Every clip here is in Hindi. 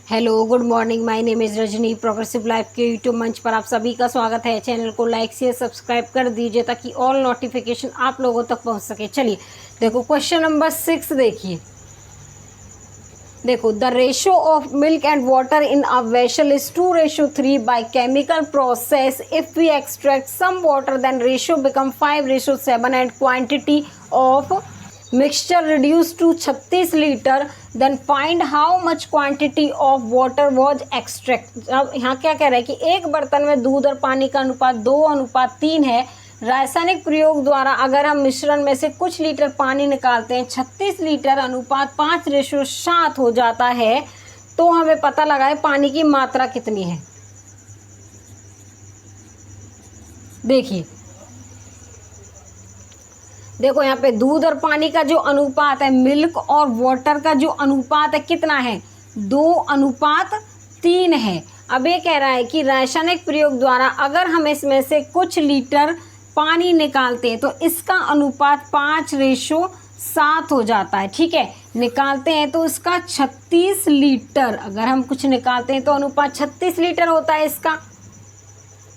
Hello good morning, my name is Rajni. Progressive life के यूट्यूब मंच पर आप सभी का स्वागत है। चैनल को लाइक शेयर सब्सक्राइब कर दीजिए ताकि ऑल नोटिफिकेशन आप लोगों तक पहुंच सके। चलिए देखो क्वेश्चन नंबर 6 देखिए। देखो the ratio of milk and water in a vessel is 2:3 by chemical process. If we extract some water then ratio become 5:7 and quantity of mixture reduce to 36 litre. Then find how much quantity of water was extract. अब यहाँ क्या कह रहा है कि एक बर्तन में दूध और पानी का अनुपात 2:3 है। रासायनिक प्रयोग द्वारा अगर हम मिश्रण में से कुछ लीटर पानी निकालते हैं 36 लीटर अनुपात 5:7 हो जाता है, तो हमें पता लगा है पानी की मात्रा कितनी है। देखिए देखो यहाँ पे दूध और पानी का जो अनुपात है, मिल्क और वाटर का जो अनुपात है कितना है, 2:3 है। अब ये कह रहा है कि रासायनिक प्रयोग द्वारा अगर हम इसमें से कुछ लीटर पानी निकालते हैं तो इसका अनुपात 5:7 हो जाता है। ठीक है, निकालते हैं तो इसका 36 लीटर, अगर हम कुछ निकालते हैं तो अनुपात 36 लीटर होता है इसका।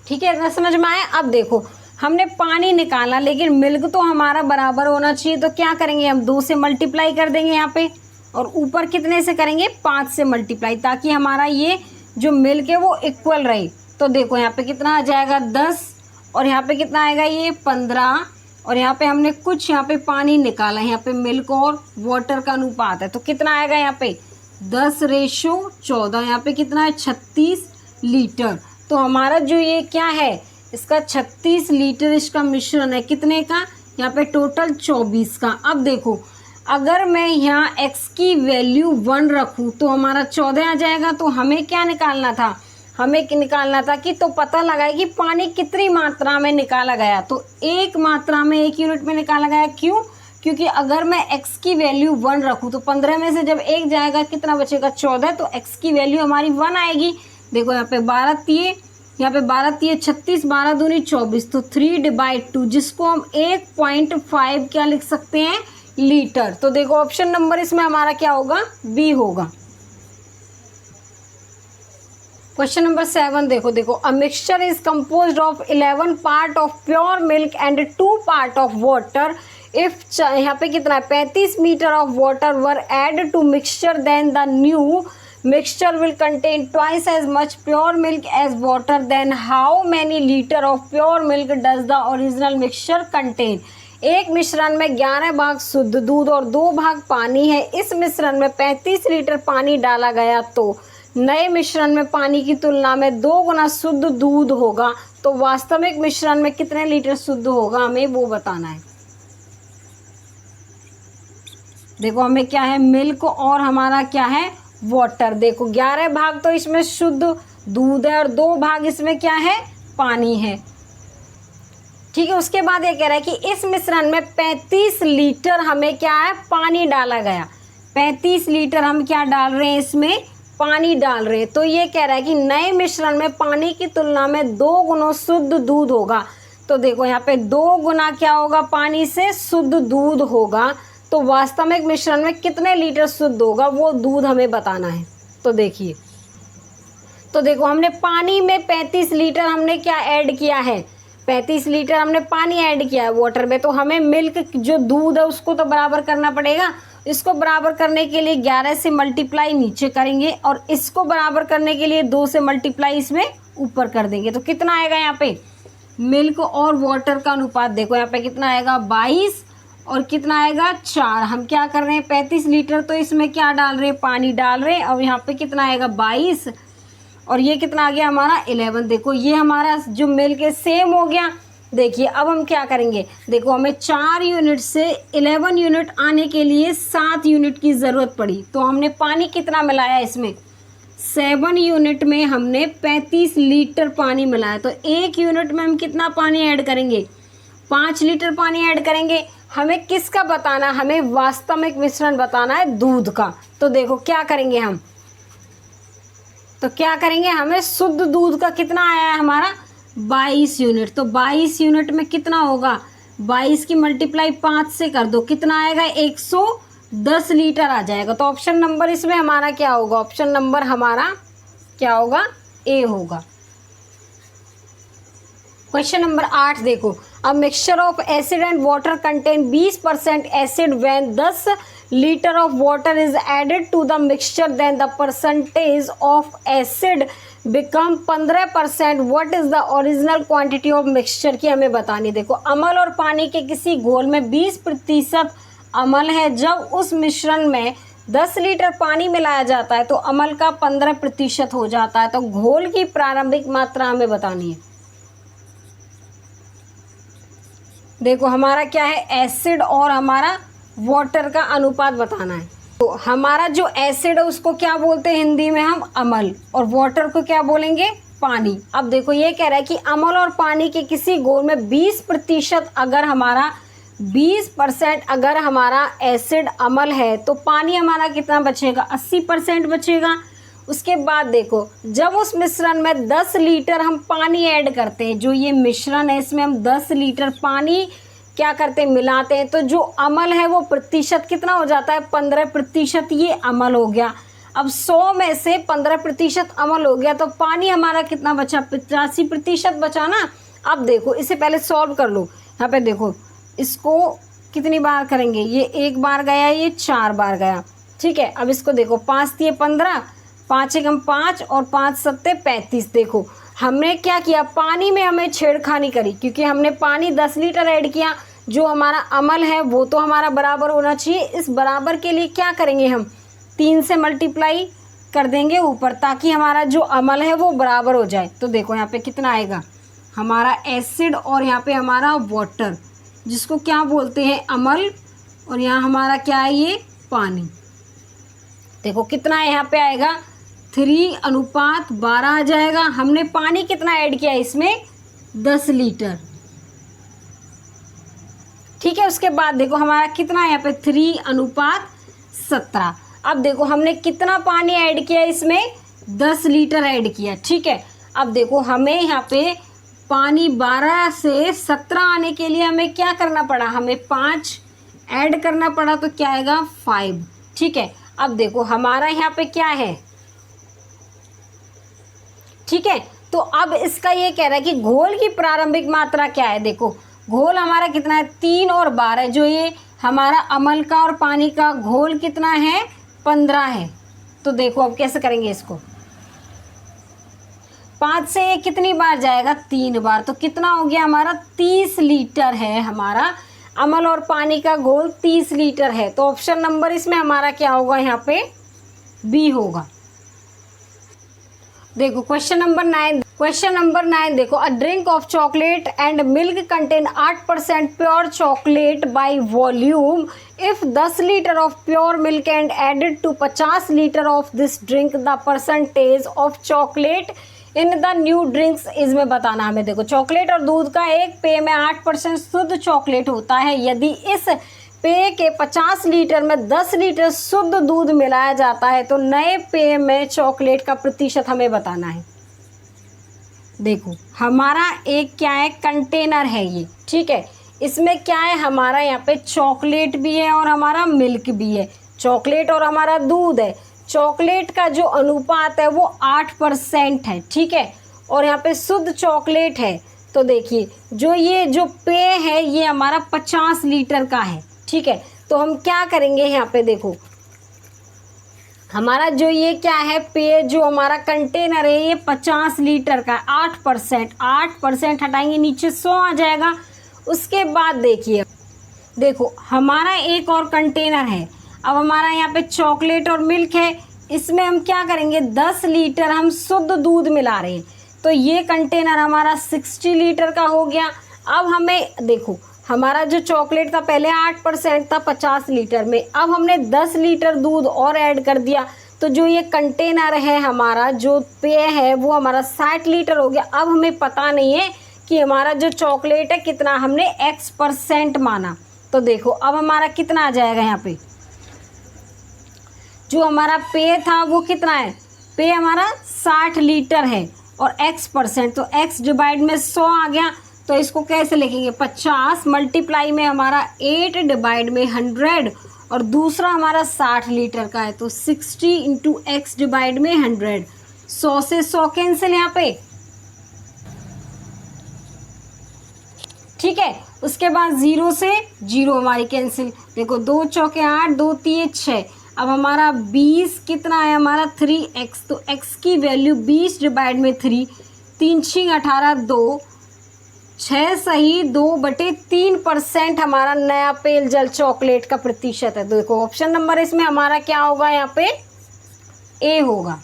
ठीक है, ना समझ में आया। अब देखो हमने पानी निकाला लेकिन मिल्क तो हमारा बराबर होना चाहिए, तो क्या करेंगे हम 2 से मल्टीप्लाई कर देंगे यहाँ पे, और ऊपर कितने से करेंगे 5 से मल्टीप्लाई, ताकि हमारा ये जो मिल्क है वो इक्वल रहे। तो देखो यहाँ पे कितना आ जाएगा 10, और यहाँ पे कितना आएगा ये 15, और यहाँ पे हमने कुछ यहाँ पे पानी निकाला, यहाँ पे मिल्क और वाटर का अनुपात है तो कितना आएगा यहाँ पे 10:14। यहाँ पे कितना है 36 लीटर। तो हमारा जो ये क्या है, इसका 36 लीटर इसका मिश्रण है, कितने का, यहाँ पे टोटल 24 का। अब देखो अगर मैं यहाँ x की वैल्यू 1 रखूँ तो हमारा 14 आ जाएगा। तो हमें क्या निकालना था, हमें निकालना था कि तो पता लगाए कि पानी कितनी मात्रा में निकाला गया। तो एक मात्रा में 1 यूनिट में निकाला गया। क्यों? क्योंकि अगर मैं x की वैल्यू 1 रखूँ तो 15 में से जब 1 जाएगा कितना बचेगा 14, तो x की वैल्यू हमारी 1 आएगी। देखो यहाँ पे 12×3 यहाँ पे 12×3 36, 12×2 24, तो 3/2 जिसको हम 1.5 क्या लिख सकते हैं, लीटर। तो देखो ऑप्शन नंबर इसमें हमारा क्या होगा, बी होगा। क्वेश्चन नंबर 7 देखो a mixture is composed of 11 part of pure milk and 2 part of water. If यहाँ पे कितना है 35 metre of water were add to mixture then the new mixture will contain twice as much pure milk as water. Then how many liter of pure milk does the original mixture contain? एक मिश्रण में 11 भाग शुद्ध दूध और 2 भाग पानी है। इस मिश्रण में 35 लीटर पानी डाला गया तो नए मिश्रण में पानी की तुलना में 2 गुना शुद्ध दूध होगा। तो वास्तविक मिश्रण में कितने लीटर शुद्ध होगा, हमें वो बताना है। देखो हमें क्या है, मिल्क और हमारा क्या है, वाटर। देखो 11 भाग तो इसमें शुद्ध दूध है और 2 भाग इसमें क्या है, पानी है। ठीक है, उसके बाद ये कह रहा है कि इस मिश्रण में 35 लीटर हमें क्या है, पानी डाला गया। 35 लीटर हम क्या डाल रहे हैं, इसमें पानी डाल रहे हैं। तो ये कह रहा है कि नए मिश्रण में पानी की तुलना में 2 गुना शुद्ध दूध होगा। तो देखो यहाँ पे 2 गुना क्या होगा, पानी से शुद्ध दूध होगा। तो वास्तविक मिश्रण में कितने लीटर शुद्ध होगा वो दूध हमें बताना है। तो देखिए, तो देखो हमने पानी में 35 लीटर हमने क्या ऐड किया है, 35 लीटर हमने पानी ऐड किया है वाटर में। तो हमें मिल्क जो दूध है उसको तो बराबर करना पड़ेगा। इसको बराबर करने के लिए 11 से मल्टीप्लाई नीचे करेंगे और इसको बराबर करने के लिए 2 से मल्टीप्लाई इसमें ऊपर कर देंगे। तो कितना आएगा यहाँ पे, मिल्क और वाटर का अनुपात देखो यहाँ पे कितना आएगा 22, और कितना आएगा 4। हम क्या कर रहे हैं 35 लीटर तो इसमें क्या डाल रहे हैं, पानी डाल रहे हैं। और यहाँ पे कितना आएगा 22, और ये कितना आ गया हमारा 11। देखो ये हमारा जो मिल्क है सेम हो गया। देखिए अब हम क्या करेंगे, देखो हमें 4 यूनिट से 11 यूनिट आने के लिए 7 यूनिट की ज़रूरत पड़ी। तो हमने पानी कितना मिलाया इसमें, 7 यूनिट में हमने 35 लीटर पानी मिलाया। तो 1 यूनिट में हम कितना पानी ऐड करेंगे, 5 लीटर पानी ऐड करेंगे। हमें किसका बताना, हमें वास्तविक मिश्रण बताना है दूध का। तो देखो क्या करेंगे हम, तो क्या करेंगे, हमें शुद्ध दूध का कितना आया है हमारा 22 यूनिट। तो 22 यूनिट में कितना होगा, 22 की मल्टीप्लाई 5 से कर दो, कितना आएगा 10 लीटर आ जाएगा। तो ऑप्शन नंबर इसमें हमारा क्या होगा, ऑप्शन नंबर हमारा क्या होगा, ए होगा। क्वेश्चन नंबर 8 देखो, a mixture of acid and water contain 20% acid when 10 litre of water is added to the mixture then the percentage of acid become 15%। What is the original quantity of mixture की हमें बतानी। देखो अम्ल और पानी के किसी घोल में 20% अम्ल है, जब उस मिश्रण में 10 लीटर पानी मिलाया जाता है तो अम्ल का 15% हो जाता है। तो घोल की प्रारंभिक मात्रा हमें बतानी है। देखो हमारा क्या है, एसिड और हमारा वाटर का अनुपात बताना है। तो हमारा जो एसिड है उसको क्या बोलते हैं हिंदी में हम, अम्ल, और वाटर को क्या बोलेंगे, पानी। अब देखो ये कह रहा है कि अम्ल और पानी के किसी घोल में 20% अगर हमारा एसिड अम्ल है तो पानी हमारा कितना बचेगा, 80% बचेगा। उसके बाद देखो जब उस मिश्रण में 10 लीटर हम पानी ऐड करते हैं, जो ये मिश्रण है इसमें हम 10 लीटर पानी क्या करते हैं, मिलाते हैं, तो जो अम्ल है वो प्रतिशत कितना हो जाता है, 15% ये अम्ल हो गया। अब 100 में से 15% अम्ल हो गया तो पानी हमारा कितना बचा, 85% बचा ना। अब देखो इसे पहले सॉल्व कर लो। यहाँ पे देखो इसको कितनी बार करेंगे, ये 1 बार गया, ये 4 बार गया, ठीक है। अब इसको देखो 5 दिए 15, 5 एकम 5 और 5 सत्ते 35। देखो हमने क्या किया, पानी में हमें छेड़खानी करी, क्योंकि हमने पानी 10 लीटर ऐड किया, जो हमारा अम्ल है वो तो हमारा बराबर होना चाहिए। इस बराबर के लिए क्या करेंगे, हम 3 से मल्टीप्लाई कर देंगे ऊपर, ताकि हमारा जो अम्ल है वो बराबर हो जाए। तो देखो यहाँ पे कितना आएगा, हमारा एसिड और यहाँ पे हमारा वाटर, जिसको क्या बोलते हैं अम्ल, और यहाँ हमारा क्या है, ये पानी। देखो कितना है, यहाँ पे आएगा 3:12 आ जाएगा। हमने पानी कितना ऐड किया इसमें, 10 लीटर, ठीक है। उसके बाद देखो हमारा कितना है यहाँ पे, 3:17। अब देखो हमने कितना पानी ऐड किया इसमें, 10 लीटर ऐड किया, ठीक है। अब देखो हमें यहाँ पे पानी 12 से 17 आने के लिए हमें क्या करना पड़ा, हमें 5 ऐड करना पड़ा, तो क्या आएगा 5, ठीक है। अब देखो हमारा यहाँ पे क्या है, ठीक है। तो अब इसका ये कह रहा है कि घोल की प्रारंभिक मात्रा क्या है। देखो घोल हमारा कितना है, 3 और 12, जो ये हमारा अम्ल का और पानी का घोल कितना है, 15 है। तो देखो अब कैसे करेंगे इसको, 5 से ये कितनी बार जाएगा, 3 बार, तो कितना हो गया हमारा, 30 लीटर है हमारा अम्ल और पानी का घोल, 30 लीटर है। तो ऑप्शन नंबर इसमें हमारा क्या होगा, यहाँ पे बी होगा। देखो क्वेश्चन नंबर 9 देखो, a drink of chocolate and milk contain 8% pure chocolate by volume. If 10 litre of pure milk and added to 50 litre of this drink, the percentage of chocolate in the new drinks is में बताना हमें। देखो चॉकलेट और दूध का एक पेय में 8% शुद्ध चॉकलेट होता है। यदि इस पेय के 50 लीटर में 10 लीटर शुद्ध दूध मिलाया जाता है तो नए पेय में चॉकलेट का प्रतिशत हमें बताना है। देखो हमारा एक क्या है, कंटेनर है ये, ठीक है। इसमें क्या है, हमारा यहाँ पे चॉकलेट भी है और हमारा मिल्क भी है, चॉकलेट और हमारा दूध है। चॉकलेट का जो अनुपात है वो 8% है, ठीक है, और यहाँ पे शुद्ध चॉकलेट है। तो देखिए ये जो पेय है ये हमारा 50 लीटर का है, ठीक है। तो हम क्या करेंगे, यहाँ पे देखो हमारा जो ये क्या है पेय, जो हमारा कंटेनर है ये 50 लीटर का, 8% हटाएंगे नीचे 100 आ जाएगा। उसके बाद देखो हमारा एक और कंटेनर है। अब हमारा यहाँ पे चॉकलेट और मिल्क है, इसमें हम क्या करेंगे, 10 लीटर हम शुद्ध दूध मिला रहे हैं, तो ये कंटेनर हमारा 60 लीटर का हो गया। अब हमें देखो हमारा जो चॉकलेट था पहले 8% था 50 लीटर में, अब हमने 10 लीटर दूध और ऐड कर दिया, तो जो ये कंटेनर है हमारा जो पेय है वो हमारा 60 लीटर हो गया। अब हमें पता नहीं है कि हमारा जो चॉकलेट है कितना, हमने X% माना। तो देखो अब हमारा कितना आ जाएगा, यहाँ पे जो हमारा पेय था वो कितना है, पेय हमारा 60 लीटर है और X%, तो X डिवाइड में 100 आ गया। तो इसको कैसे लिखेंगे, 50 मल्टीप्लाई में हमारा 8 डिवाइड में 100 और दूसरा हमारा 60 लीटर का है, तो 60 इंटू एक्स डिवाइड में 100, 100 से 100 कैंसिल यहाँ पे, ठीक है। उसके बाद 0 से 0 हमारी कैंसिल, देखो 2 चौके 8, 2 3 6, अब हमारा 20 कितना है हमारा 3x, तो x की वैल्यू 20 डिवाइड में 3, 3 6 18, 2 6 सही 2/3% हमारा नया पेयजल चॉकलेट का प्रतिशत है। देखो ऑप्शन नंबर इसमें हमारा क्या होगा, यहाँ पे ए होगा।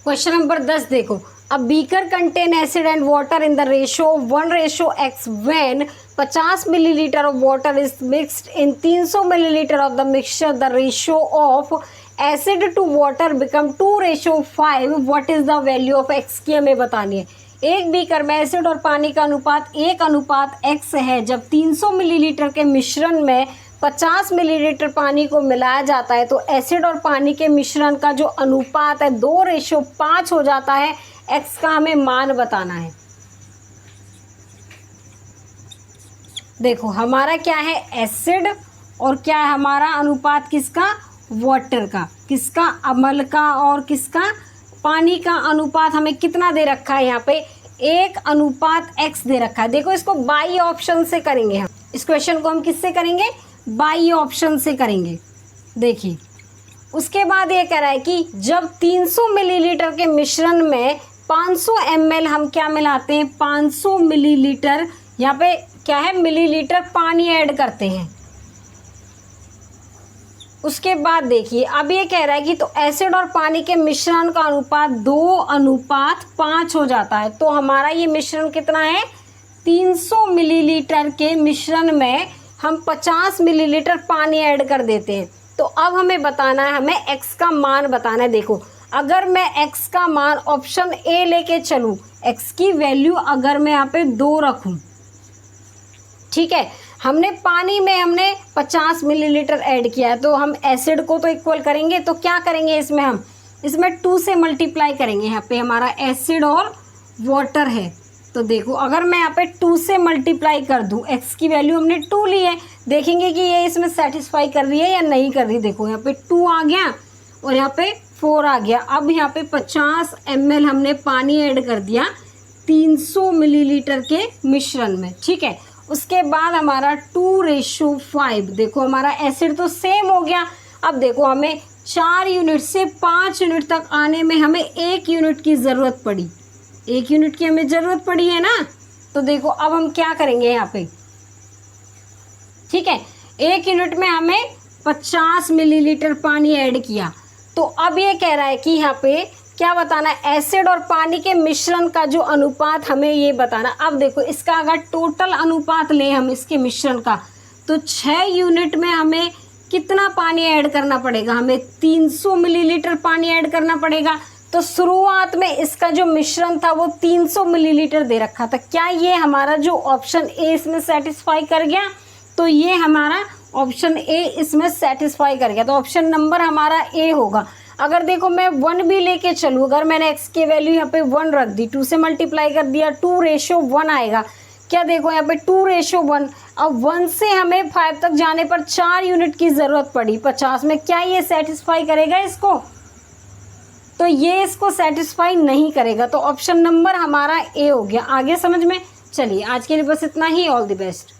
क्वेश्चन नंबर 10 देखो, अब beaker contain acid and water in the ratio 1:x when 50 millilitre of water is mixed in 300 millilitre of the mixture, the ratio of acid to water become 2:5, what is the value of x की हमें बतानी है। एक बीकर में एसिड और पानी का अनुपात 1:x है। जब 300 मिलीलीटर के मिश्रण में 50 मिलीलीटर पानी को मिलाया जाता है तो एसिड और पानी के मिश्रण का जो अनुपात है 2:5 हो जाता है। x का हमें मान बताना है। देखो हमारा क्या है एसिड और क्या है हमारा अनुपात किसका, वाटर का, किसका अम्ल का और किसका पानी का अनुपात हमें कितना दे रखा है यहाँ पे 1:x दे रखा है। देखो इसको बाई ऑप्शन से करेंगे हम, इस क्वेश्चन को हम किससे करेंगे, बाई ऑप्शन से करेंगे। देखिए उसके बाद ये कह रहा है कि जब 300 मिलीलीटर के मिश्रण में 500 ml हम क्या मिलाते हैं, 500 मिलीलीटर यहाँ पे क्या है मिलीलीटर पानी ऐड करते हैं। उसके बाद देखिए अब ये कह रहा है कि तो एसिड और पानी के मिश्रण का अनुपात 2:5 हो जाता है। तो हमारा ये मिश्रण कितना है, 300 मिलीलीटर के मिश्रण में हम 50 मिलीलीटर पानी ऐड कर देते हैं। तो अब हमें बताना है, हमें x का मान बताना है। देखो अगर मैं x का मान ऑप्शन ए लेके चलूँ, x की वैल्यू अगर मैं यहाँ पे 2 रखूँ, ठीक है, हमने पानी में हमने 50 मिलीलीटर ऐड किया है तो हम एसिड को तो इक्वल करेंगे, तो क्या करेंगे इसमें हम इसमें 2 से मल्टीप्लाई करेंगे। यहाँ पे हमारा एसिड और वाटर है, तो देखो अगर मैं यहाँ पे 2 से मल्टीप्लाई कर दूँ, x की वैल्यू हमने 2 ली है, देखेंगे कि ये इसमें सेटिस्फाई कर रही है या नहीं कर रही। देखो यहाँ पे 2 आ गया और यहाँ पे 4 आ गया। अब यहाँ पे 50 ml हमने पानी ऐड कर दिया 300 मिलीलीटर के मिश्रण में, ठीक है। उसके बाद हमारा 2:5, देखो हमारा एसिड तो सेम हो गया। अब देखो हमें 4 यूनिट से 5 यूनिट तक आने में हमें 1 यूनिट की ज़रूरत पड़ी, 1 यूनिट की हमें ज़रूरत पड़ी है ना। तो देखो अब हम क्या करेंगे यहाँ पे, ठीक है, 1 यूनिट में हमें 50 मिलीलीटर पानी ऐड किया। तो अब ये कह रहा है कि यहाँ पे क्या बताना है, एसिड और पानी के मिश्रण का जो अनुपात हमें ये बताना। अब देखो इसका अगर टोटल अनुपात लें हम इसके मिश्रण का, तो 6 यूनिट में हमें कितना पानी ऐड करना पड़ेगा, हमें 300 मिलीलीटर पानी ऐड करना पड़ेगा। तो शुरुआत में इसका जो मिश्रण था वो 300 मिलीलीटर दे रखा था। क्या ये हमारा जो ऑप्शन ए इसमें सेटिस्फाई कर गया, तो ये हमारा ऑप्शन ए इसमें सेटिस्फाई कर गया, तो ऑप्शन नंबर हमारा ए होगा। अगर देखो मैं 1 भी लेके चलूँ, अगर मैंने x की वैल्यू यहाँ पे 1 रख दी, 2 से मल्टीप्लाई कर दिया, 2:1 आएगा। क्या देखो यहाँ पे 2:1, अब 1 से हमें 5 तक जाने पर 4 यूनिट की ज़रूरत पड़ी 50 में। क्या ये सेटिस्फाई करेगा इसको, तो ये इसको सेटिस्फाई नहीं करेगा, तो ऑप्शन नंबर हमारा ए हो गया। आगे समझ में, चलिए आज के लिए बस इतना ही। All the best.